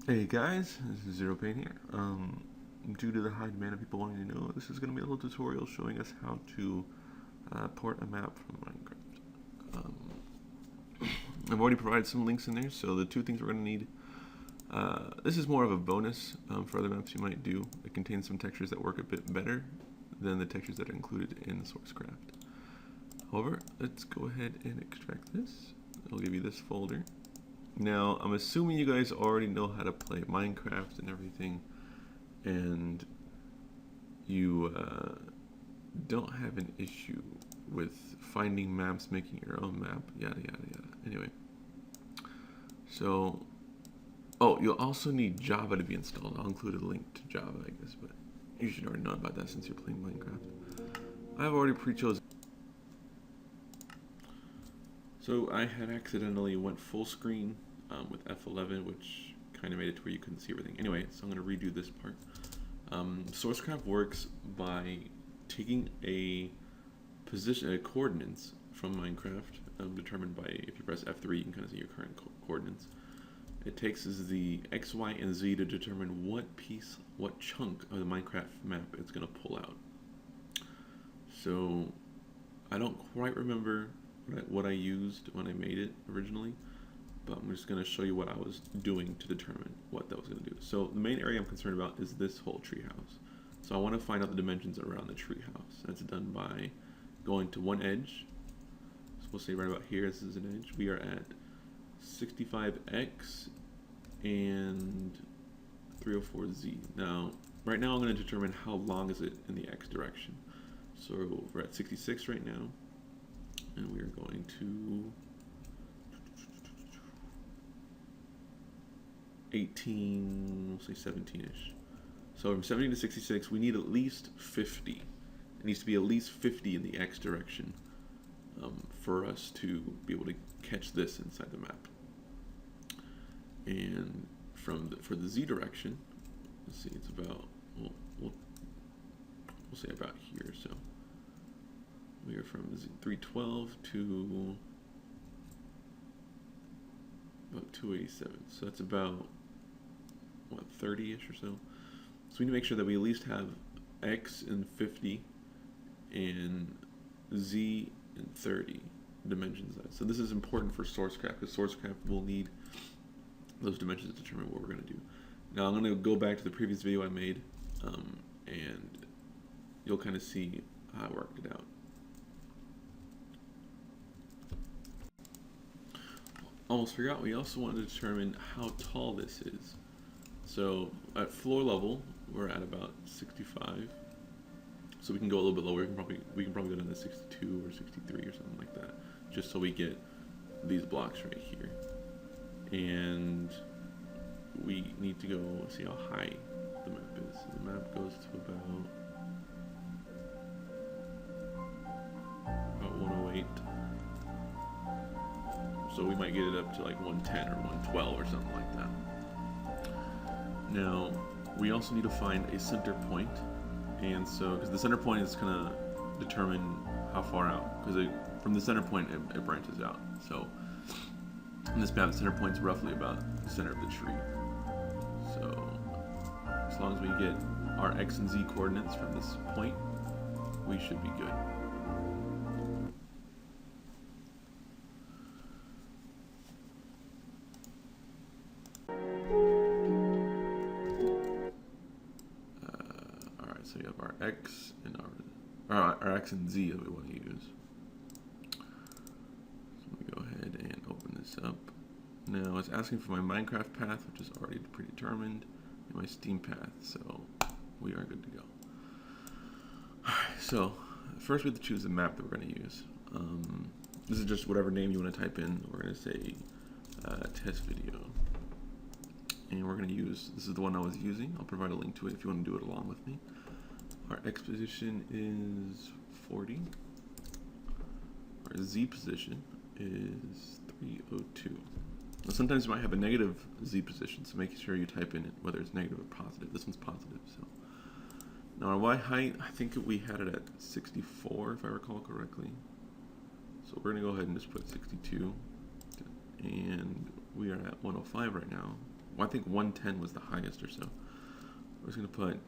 Hey guys, this is Zero Pain here. Due to the high demand of people wanting to know, this is going to be a little tutorial showing us how to port a map from Minecraft. I've already provided some links in there, so the two things we're going to need. This is more of a bonus for other maps you might do. It contains some textures that work a bit better than the textures that are included in the Sourcecraft. However, let's go ahead and extract this. It'll give you this folder. Now, I'm assuming you guys already know how to play Minecraft and everything, and you don't have an issue with finding maps, making your own map, yada yada yada. Anyway, so, oh, you'll also need Java to be installed. I'll include a link to Java, I guess, but you should already know about that since you're playing Minecraft. I've already pre-chosen. So I had accidentally went full screen with F11, which kind of made it to where you couldn't see everything. Anyway, so I'm going to redo this part. Sourcecraft works by taking a position, coordinates from Minecraft, determined by, if you press F3, you can kind of see your current coordinates. It takes the X, Y, and Z to determine what piece, what chunk of the Minecraft map it's going to pull out. So I don't quite remember what I used when I made it originally, but I'm just going to show you what I was doing to determine what that was going to do. So the main area I'm concerned about is this whole treehouse. So I want to find out the dimensions around the treehouse. That's done by going to one edge. So we'll say right about here, this is an edge. We are at 65x and 304z. Now, right now I'm going to determine how long is it in the x direction. So we're at 66 right now, and we are going to 18, we'll say 17-ish. So from 17 to 66, we need at least 50. It needs to be at least 50 in the x direction for us to be able to catch this inside the map. And for the z direction, let's see, it's about, we'll say about here. So we are from 312 to about 287. So that's about, what, 30-ish or so. So we need to make sure that we at least have x in 50 and z in 30 dimensions. So this is important for Sourcecraft, because Sourcecraft will need those dimensions to determine what we're going to do. Now I'm going to go back to the previous video I made, and you'll kind of see how I worked it out. Almost forgot, we also want to determine how tall this is. So at floor level, we're at about 65. So we can go a little bit lower. We can probably go down to 62 or 63 or something like that, just so we get these blocks right here. And we need to go see how high the map is. So the map goes to about 108. So we might get it up to like 110 or 112 or something like that. Now, we also need to find a center point. And so, because the center point is going to determine how far out. Because from the center point, it branches out. So, in this map, the center point is roughly about the center of the tree. So, as long as we get our X and Z coordinates from this point, we should be good. So we have our X and our X and Z that we want to use. So let me go ahead and open this up. Now it's asking for my Minecraft path, which is already predetermined, and my Steam path, so we are good to go. Alright, so first we have to choose the map that we're going to use. This is just whatever name you want to type in. We're going to say test video. And we're going to use, this is the one I was using. I'll provide a link to it if you want to do it along with me. Our X position is 40. Our Z position is 302. Now sometimes you might have a negative Z position, so make sure you type in it whether it's negative or positive. This one's positive. So now our Y height, I think we had it at 64 if I recall correctly. So we're going to go ahead and just put 62. And we are at 105 right now. Well, I think 110 was the highest or so. We're just gonna put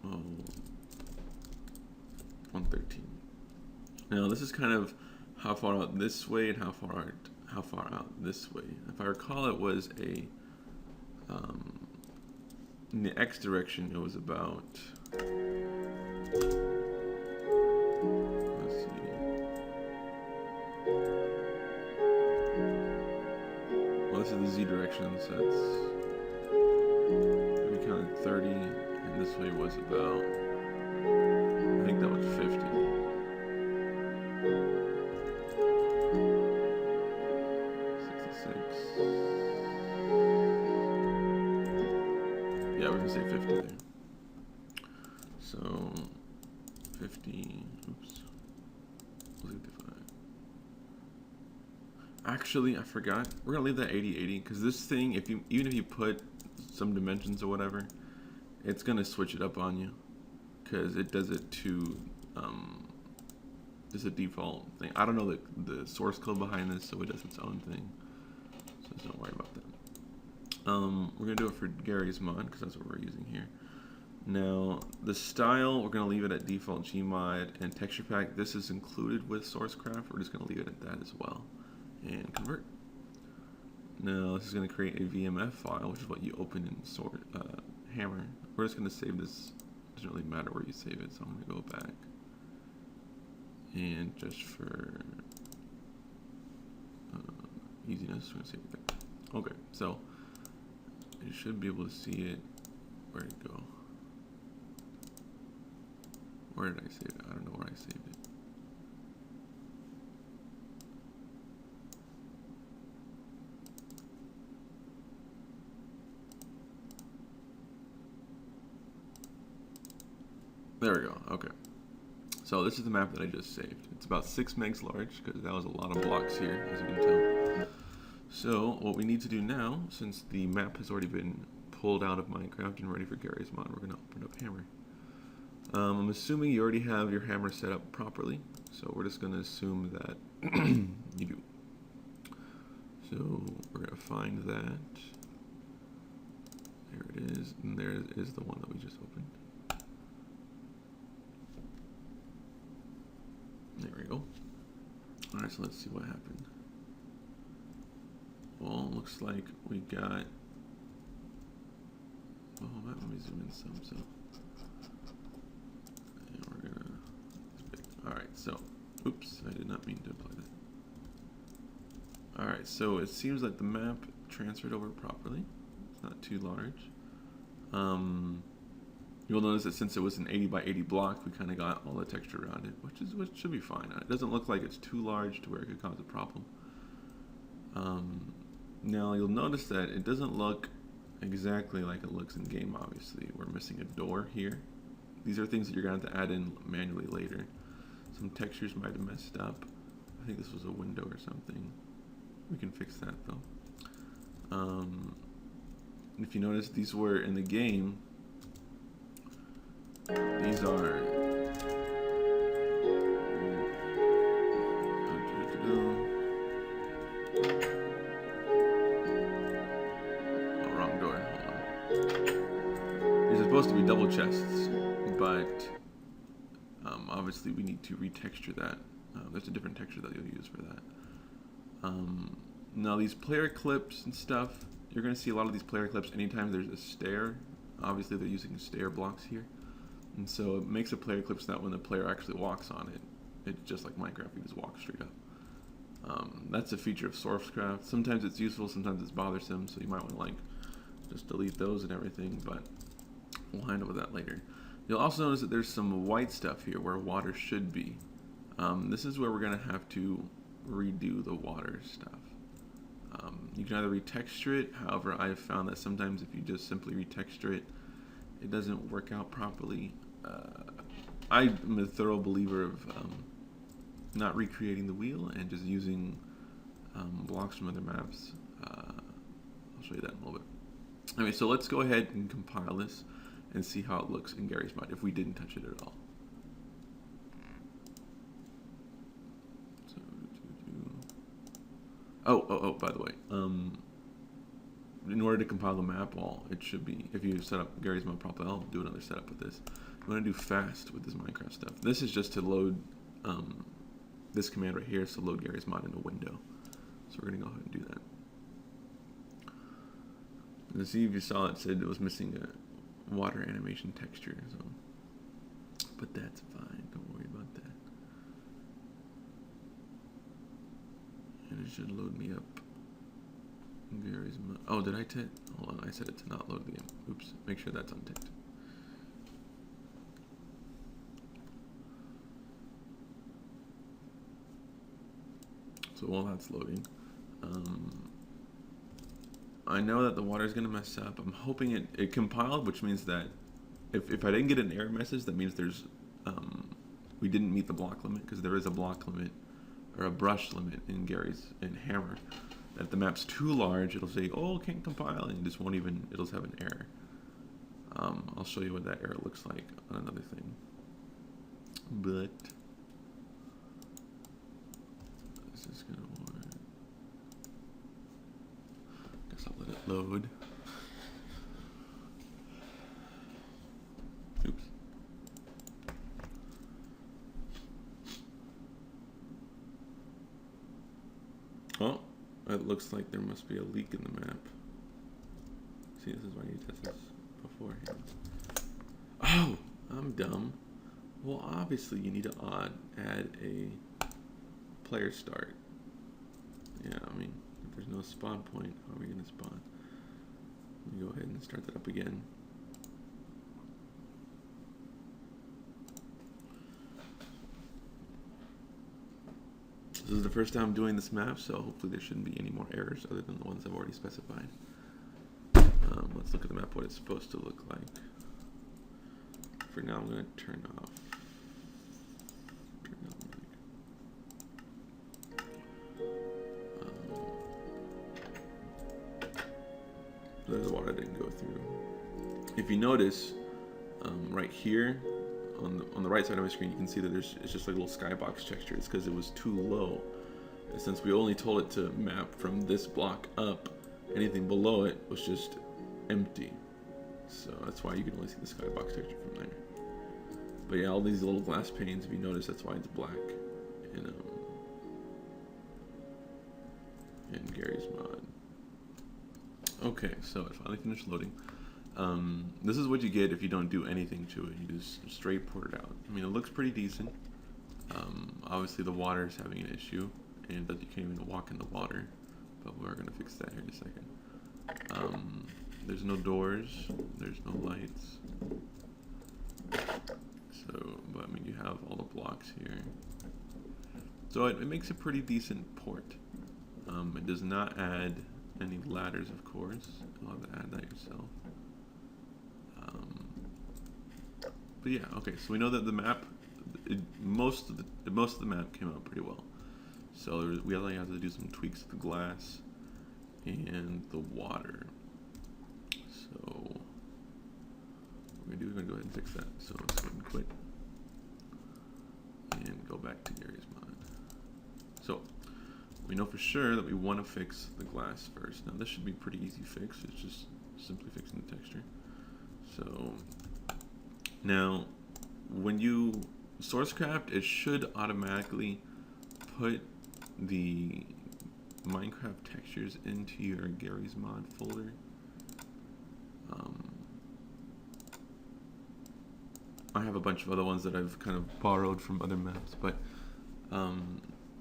113. Now this is kind of how far out this way and how far out this way. If I recall, it was a in the X direction. It was about. Let's see. Well, this is the Z direction, so it's we counted 30, and this way was about. I think that was 50. Yeah, we can say 50 there. So 50. Oops. Actually, I forgot. We're gonna leave that 80-80 because this thing, even if you put some dimensions or whatever, it's gonna switch it up on you because it does it to just a default thing. I don't know the source code behind this, so it does its own thing. So don't worry about that. We're gonna do it for Garry's mod because that's what we're using here. Now the style, we're gonna leave it at default Gmod, and texture pack. This is included with Sourcecraft. We're just gonna leave it at that as well, and convert. Now this is gonna create a VMF file, which is what you open in Hammer. We're just gonna save this. Doesn't really matter where you save it, so I'm gonna go back, and just for easiness, we're gonna save it there. Okay, so you should be able to see it. Where'd it go? Where did I save it? I don't know where I saved it. There we go. Okay. So this is the map that I just saved. It's about 6 megs large because that was a lot of blocks here, as you can tell. So what we need to do now, since the map has already been pulled out of Minecraft and ready for Garry's mod, we're going to open up Hammer. I'm assuming you already have your Hammer set up properly, so we're just going to assume that you do. So we're going to find that. There it is, and there is the one that we just opened. There we go. Alright, so let's see what happened. Well, looks like we got. Well, let me zoom in some. So, and we're gonna. Alright, so, oops, I did not mean to apply that. Alright, so it seems like the map transferred over properly. It's not too large. You'll notice that since it was an 80 by 80 block, we kind of got all the texture around it, which should be fine. It doesn't look like it's too large to where it could cause a problem. Now you'll notice that it doesn't look exactly like it looks in game. Obviously, we're missing a door here. These are things that you're gonna have to add in manually later. Some textures might have messed up. I think this was a window or something. We can fix that though. If you notice, these were in the game. These are wrong door. Hold on. These are supposed to be double chests, but obviously we need to retexture that. There's a different texture that you'll use for that. Now these player clips and stuff, you're going to see a lot of these player clips anytime there's a stair. Obviously they're using stair blocks here. And so it makes a player clip so that when the player actually walks on it, it's just like Minecraft, you just walk straight up. That's a feature of Sourcecraft. Sometimes it's useful, sometimes it's bothersome, so you might want to like just delete those and everything, but we'll handle that later. You'll also notice that there's some white stuff here where water should be. This is where we're going to have to redo the water stuff. You can either retexture it, however I've found that sometimes if you just simply retexture it, it doesn't work out properly. I'm a thorough believer of not recreating the wheel and just using blocks from other maps. I'll show you that in a little bit. Anyway, so let's go ahead and compile this and see how it looks in Garry's mod if we didn't touch it at all. So, oh, by the way, in order to compile the map, well, it should be, if you set up Garry's mod properly, I'll do another setup with this. You want to do fast with this Minecraft stuff. This is just to load, this command right here is to load Garry's mod in a window. So we're going to go ahead and do that. And see if you saw it said it was missing a water animation texture. So, but that's fine. Don't worry about that. And it should load me up Garry's mod. Oh, did I hold on, I set it to not load the game. Oops, make sure that's unticked. So while that's loading, I know that the water is going to mess up. I'm hoping it compiled, which means that if I didn't get an error message, that means there's we didn't meet the block limit, because there is a block limit or a brush limit in Hammer. That if the map's too large, it'll say, "Oh, can't compile," and it just won't even. It'll have an error. I'll show you what that error looks like on another thing. But this is gonna work. Guess I'll let it load. Oops. Oh, it looks like there must be a leak in the map. See, this is why you test this beforehand. Oh, I'm dumb. Well, obviously you need to add a player start. Yeah, I mean, if there's no spawn point, how are we going to spawn? Let me go ahead and start that up again. This is the first time I'm doing this map, so hopefully there shouldn't be any more errors other than the ones I've already specified. Let's look at the map, what it's supposed to look like. For now, I'm going to turn off. There's the water didn't go through. If you notice, right here, on the right side of my screen, you can see that it's just like a little skybox texture. It's because it was too low. And since we only told it to map from this block up, anything below it was just empty. So that's why you can only see the skybox texture from there. But yeah, all these little glass panes, if you notice, that's why it's black in Garry's mod. Okay, so it finally finished loading. This is what you get if you don't do anything to it. You just straight port it out. I mean, it looks pretty decent. Obviously the water is having an issue, and that you can't even walk in the water, but we're gonna fix that here in a second. There's no doors, there's no lights. So, but I mean, you have all the blocks here. So it makes a pretty decent port. It does not add any ladders, of course. You'll have to add that yourself. But yeah, okay. So we know that the map, most of the map came out pretty well. So we only have to do some tweaks to the glass and the water. So we're gonna go ahead and fix that. So let's go ahead and quit and go back to Garry's mod. So we know for sure that we want to fix the glass first. Now this should be a pretty easy fix. It's just simply fixing the texture. So now when you Sourcecraft, it should automatically put the Minecraft textures into your Garry's mod folder. I have a bunch of other ones that I've kind of borrowed from other maps, but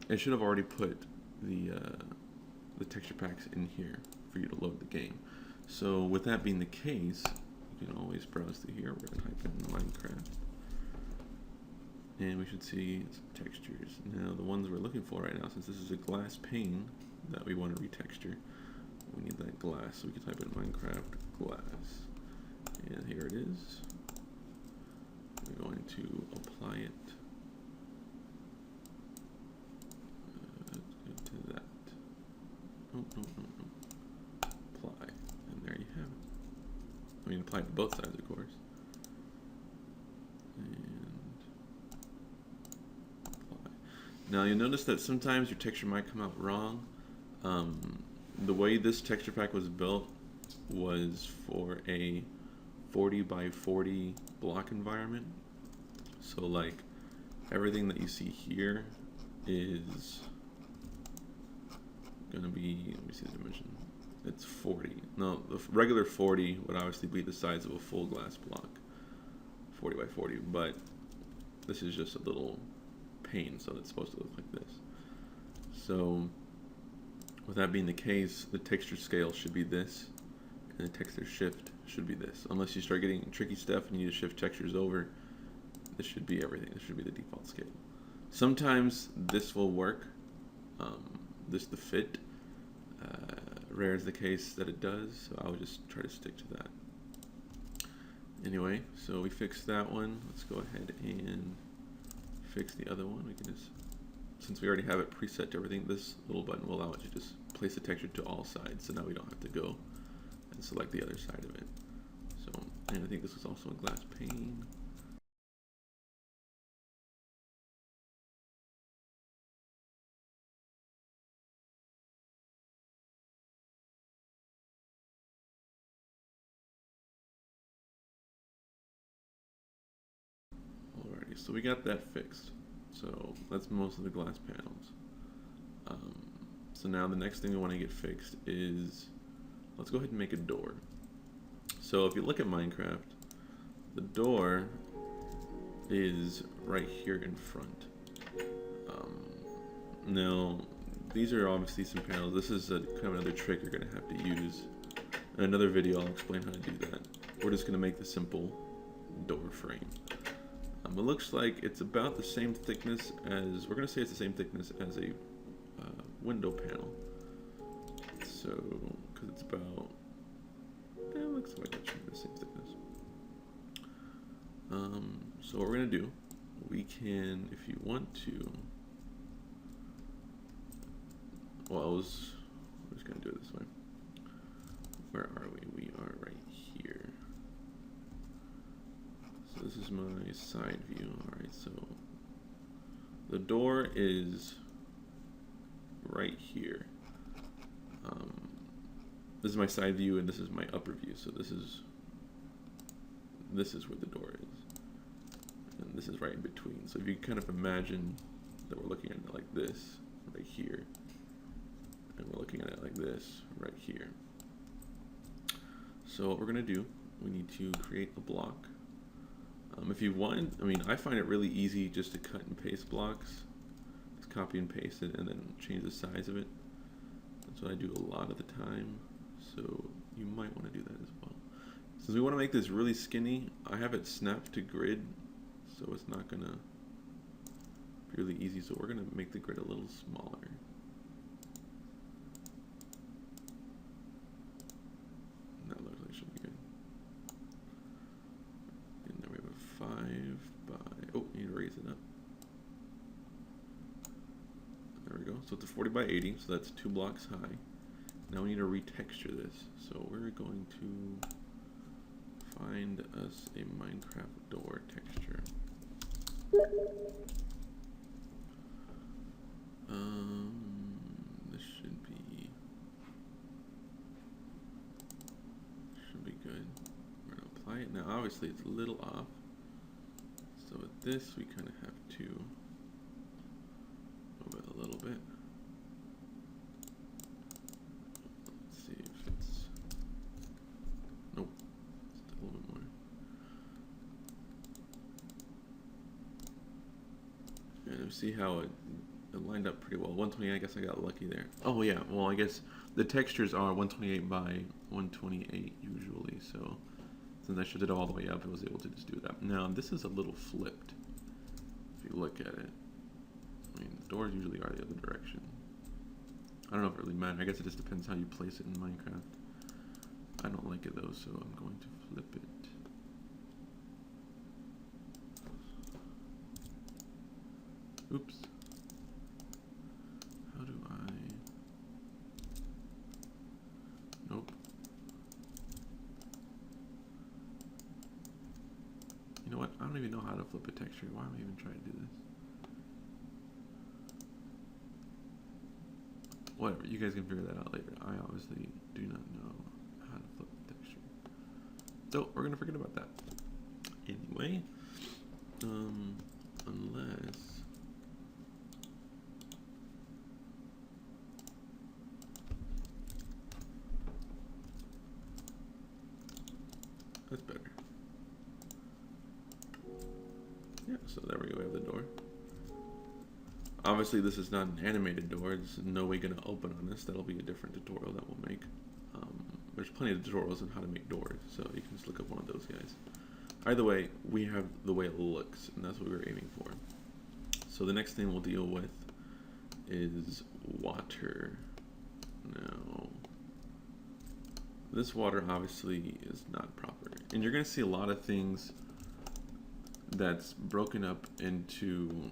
it should have already put the texture packs in here for you to load the game. So with that being the case, you can always browse through here. We're going to type in Minecraft, and we should see some textures. Now the ones we're looking for right now, since this is a glass pane that we want to retexture, we need that glass. So we can type in Minecraft glass, and here it is. We're going to apply it to that. Oh, no. Apply, and there you have it. I mean, apply to both sides, of course. And apply. Now you'll notice that sometimes your texture might come out wrong. The way this texture pack was built, was for a 40 by 40 block environment. So like everything that you see here is gonna be, let me see the dimension. It's 40. No, the regular 40 would obviously be the size of a full glass block, 40 by 40, but this is just a little pane, so it's supposed to look like this. So with that being the case, the texture scale should be this, and the texture shift should be this. Unless you start getting tricky stuff and you need to shift textures over, this should be everything. This should be the default scale. Sometimes this will work, the fit. Rare is the case that it does, so I'll just try to stick to that. Anyway, so we fixed that one. Let's go ahead and fix the other one. We can just, since we already have it preset to everything, this little button will allow it to just place the texture to all sides, so now we don't have to go and select the other side of it. So, and I think this is also a glass pane. Alrighty, so we got that fixed. So that's most of the glass panels. So now the next thing we want to get fixed is, let's go ahead and make a door. So if you look at Minecraft, the door is right here in front. Now these are obviously some panels. This is a kind of another trick you're going to have to use. In another video I'll explain how to do that. We're just going to make the simple door frame. It looks like it's about the same thickness as, we're going to say it's the same thickness as a window panel. So, because it's about, it looks like it should be the same thickness. So what we're going to do, we can, if you want to, well, we're just going to do it this way. Where are we? We are right here. So this is my side view. Alright, so the door is right here. This is my side view and this is my upper view. So this is where the door is. And this is right in between. So if you kind of imagine that we're looking at it like this, right here. And we're looking at it like this, right here. So what we're going to do, we need to create a block. If you want, I mean, I find it really easy just to cut and paste blocks. Just copy and paste it and then change the size of it. That's what I do a lot of the time. So you might want to do that as well. Since we want to make this really skinny, I have it snapped to grid. So it's not going to be really easy. So we're going to make the grid a little smaller. That looks like it should be good. And then we have a 5 by, oh, need to raise it up. There we go. So it's a 40 by 80, so that's 2 blocks high. Now we need to retexture this. So we're going to find us a Minecraft door texture. This should be good. We're gonna apply it now. Obviously, it's a little off. So with this, we kind of have to move it a little bit. Let's see if it's, nope, it's a little bit more. And we see how it lined up pretty well. 128, I guess I got lucky there. Oh yeah, well I guess the textures are 128 by 128 usually, so since I shifted it all the way up, I was able to just do that. Now this is a little flipped. If you look at it, I mean, the doors usually are the other direction. I don't know if it really matters. I guess it just depends how you place it in Minecraft. I don't like it though, so I'm going to flip it. Oops. How do I? Nope. You know what? I don't even know how to flip a texture. Why am I even trying to do this? Whatever. You guys can figure that out later. I obviously do not know how to flip So we're gonna forget about that. Anyway, unless that's better. Yeah, so there we go, we have the door. Obviously this is not an animated door, this is no way gonna open on this, that'll be a different tutorial that we'll make. There's plenty of tutorials on how to make doors, so you can just look up one of those guys. Either way, we have the way it looks, and that's what we're aiming for. So the next thing we'll deal with is water. Now, this water obviously is not proper, and you're gonna see a lot of things that's broken up into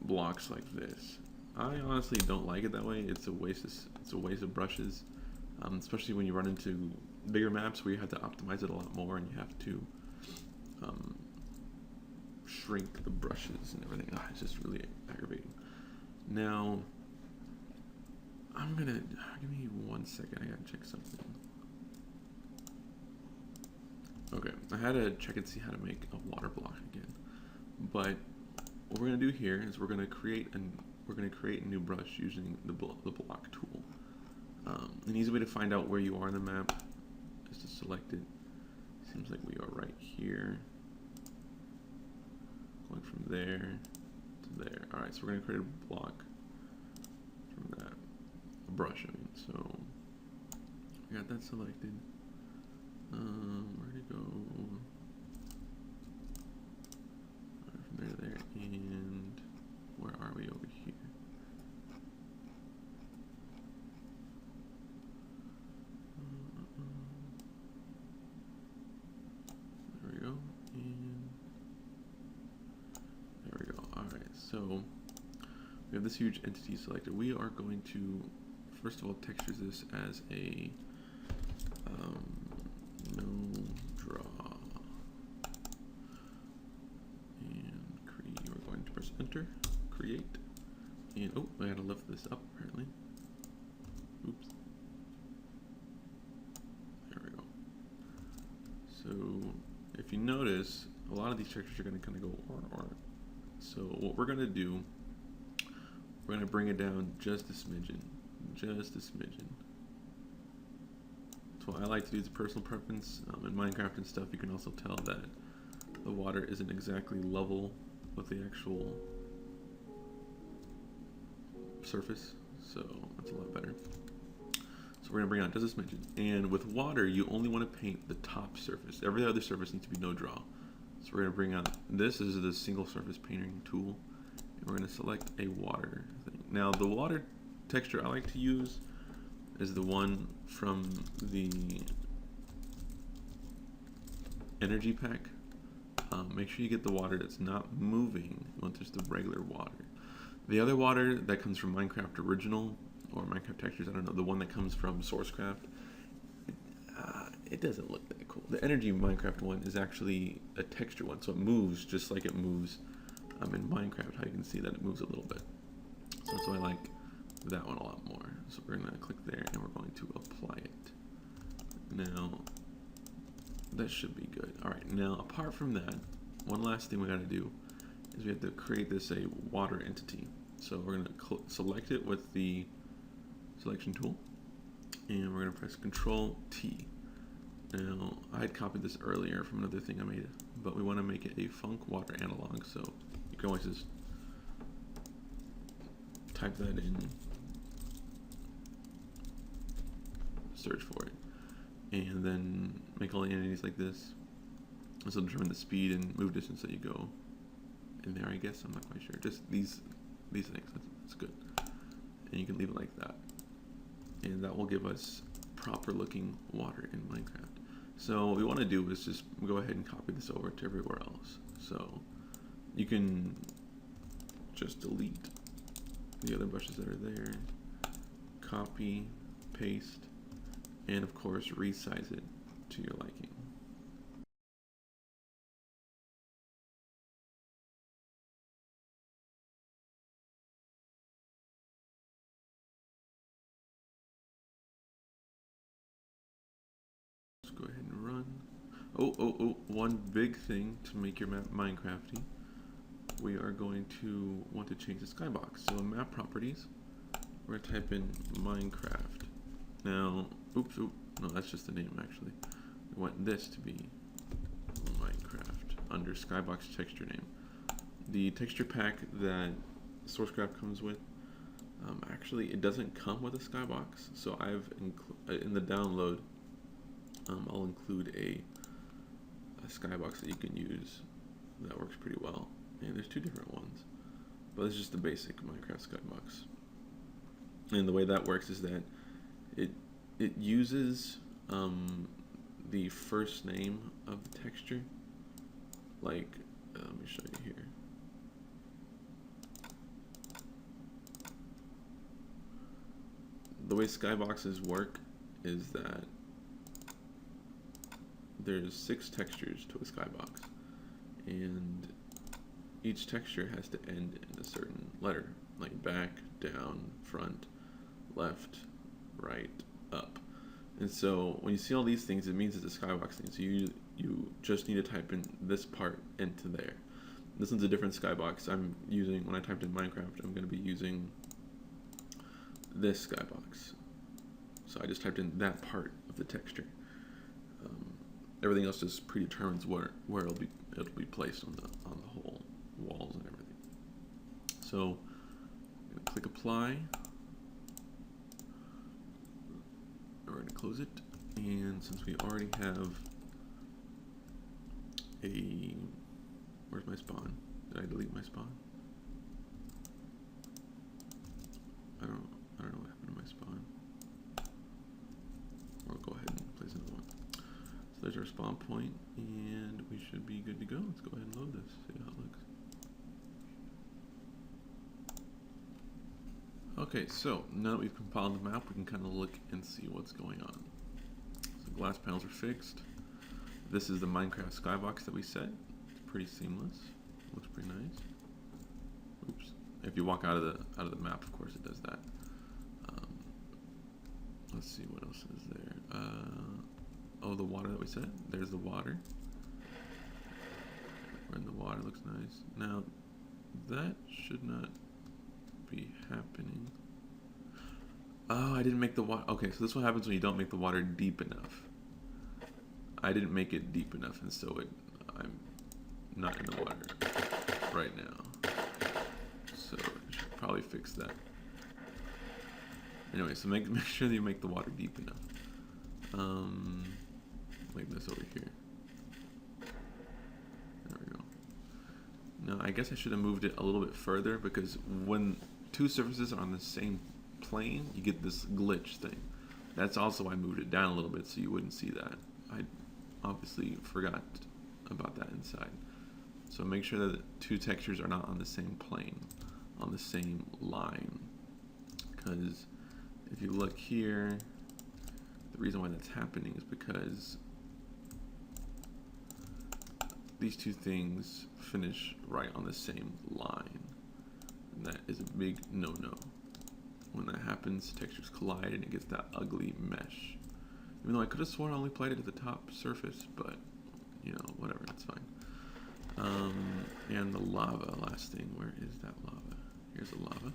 blocks like this. I honestly don't like it that way. It's a waste of brushes, especially when you run into bigger maps where you have to optimize it a lot more and you have to shrink the brushes and everything. It's just really aggravating. Now, I'm gonna give me 1 second. I gotta check something. Okay, I had to check and see how to make a water block again. But what we're gonna do here is we're gonna create a new brush using the block tool. An easy way to find out where you are in the map is to select it. Seems like we are right here. Going from there to there. All right, so we're gonna create a block from that. A brush, I mean. So we got that selected. Where'd it go? Right, from there to there, and where are we over here? There we go, and there we go. All right, so we have this huge entity selected. We are going to, first of all, texture this as a no draw, and create. We're going to press enter, create, and oh, I gotta lift this up apparently. Oops. There we go. So if you notice, a lot of these textures are going to kind of go or. So what we're going to do, we're going to bring it down just a smidgen, just a smidgen. So I like to do the personal preference. In Minecraft and stuff, you can also tell that the water isn't exactly level with the actual surface, so that's a lot better. So we're gonna bring out just a smidgen. And with water, you only want to paint the top surface. Every other surface needs to be no draw. So we're gonna bring out this is the single surface painting tool, and we're gonna select a water thing. Now the water texture I like to use is the one from the eEnerGy pack. Make sure you get the water that's not moving. You want just the regular water. The other water that comes from Minecraft Original or Minecraft Textures, I don't know, the one that comes from Sourcecraft, it doesn't look that cool. The eEnerGy Minecraft one is actually a texture one, so it moves just like it moves in Minecraft. How you can see that it moves a little bit. So that's why I like that one a lot more. So we're gonna click there and we're going to apply it. Now, that should be good. All right, now apart from that, one last thing we gotta do is we have to create this a water entity. So we're gonna select it with the selection tool, and we're gonna press Control T. Now, I had copied this earlier from another thing I made, but we wanna make it a func water analog, so you can always just type that in, search for it, and then make all the entities like this. This will determine the speed and move distance that you go in there, I guess. I'm not quite sure. Just these things. That's good. And you can leave it like that. And that will give us proper looking water in Minecraft. So what we want to do is just go ahead and copy this over to everywhere else. So you can just delete the other brushes that are there, copy, paste, and of course resize it to your liking. Let's go ahead and One big thing to make your map Minecrafty. We are going to want to change the skybox. So in map properties, we're going to type in Minecraft. Now, no, that's just the name actually. We want this to be Minecraft under Skybox texture name. The texture pack that Sourcecraft comes with, actually it doesn't come with a skybox, so I've in the download, I'll include a skybox that you can use that works pretty well. And there's two different ones, but it's just the basic Minecraft skybox. And the way that works is that it uses the first name of the texture. Like, let me show you here. The way skyboxes work is that there's 6 textures to a skybox, and each texture has to end in a certain letter, like back, down, front, left, right, up. And so when you see all these things, it means it's a skybox thing. So you just need to type in this part into there. This one's a different skybox. I'm using, when I typed in Minecraft, I'm going to be using this skybox. So I just typed in that part of the texture. Everything else just predetermines where it'll be placed on the whole walls and everything. So I'm going to click apply. We're going to close it, and since we already have where's my spawn? Did I delete my spawn? I don't know what happened to my spawn. We'll go ahead and place another one. So there's our spawn point, and we should be good to go. Let's go ahead and load this, see how it looks. Okay, so now that we've compiled the map, we can kind of look and see what's going on. So glass panels are fixed. This is the Minecraft skybox that we set. It's pretty seamless. Looks pretty nice. Oops. If you walk out of the map, of course, it does that. Let's see what else is there. Oh, the water that we set. There's the water. We're in the water. Looks nice. Now, that should not be happening. Oh, I didn't make the water. Okay, so this is what happens when you don't make the water deep enough. I didn't make it deep enough, and so I'm not in the water right now. So I should probably fix that. Anyway, so make sure that you make the water deep enough. Like this over here. There we go. Now, I guess I should have moved it a little bit further, because when two surfaces are on the same plane, you get this glitch thing. That's also why I moved it down a little bit, so you wouldn't see that. I obviously forgot about that inside. So make sure that the two textures are not on the same plane, on the same line. Because if you look here, the reason why that's happening is because these two things finish right on the same line. And that is a big no-no. When that happens, textures collide and it gets that ugly mesh. Even though I could have sworn I only applied it at the top surface, but, you know, whatever, that's fine. And the lava, last thing, where is that lava? Here's the lava.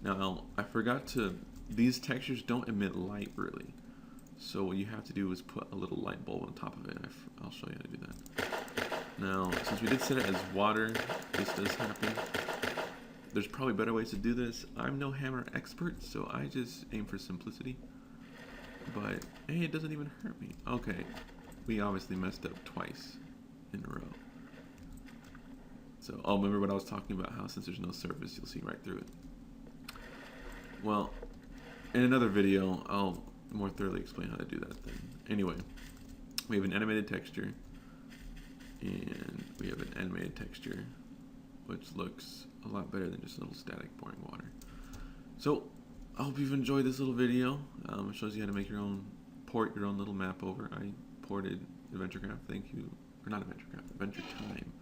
Now, I forgot to, these textures don't emit light, really. So what you have to do is put a little light bulb on top of it. I'll show you how to do that. Now, since we did set it as water, this does happen. There's probably better ways to do this. I'm no hammer expert, so I just aim for simplicity. But, hey, it doesn't even hurt me. Okay, we obviously messed up twice in a row. So, oh, remember what I was talking about, how since there's no surface, you'll see right through it. Well, in another video, I'll more thoroughly explain how to do that thing. Anyway, we have an animated texture, and we have an animated texture, which looks a lot better than just a little static boring water. So, I hope you've enjoyed this little video. It shows you how to make your own, port your own little map over. I ported AdventureCraft, thank you, or not AdventureCraft, Adventure Time.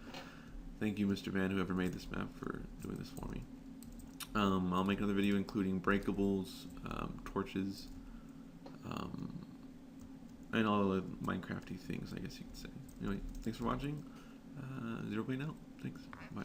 Thank you, Mr. Van, whoever made this map, for doing this for me. I'll make another video including breakables, torches, and all the Minecrafty things, I guess you could say. Anyway, thanks for watching. Zero Play now. Thanks. Bye.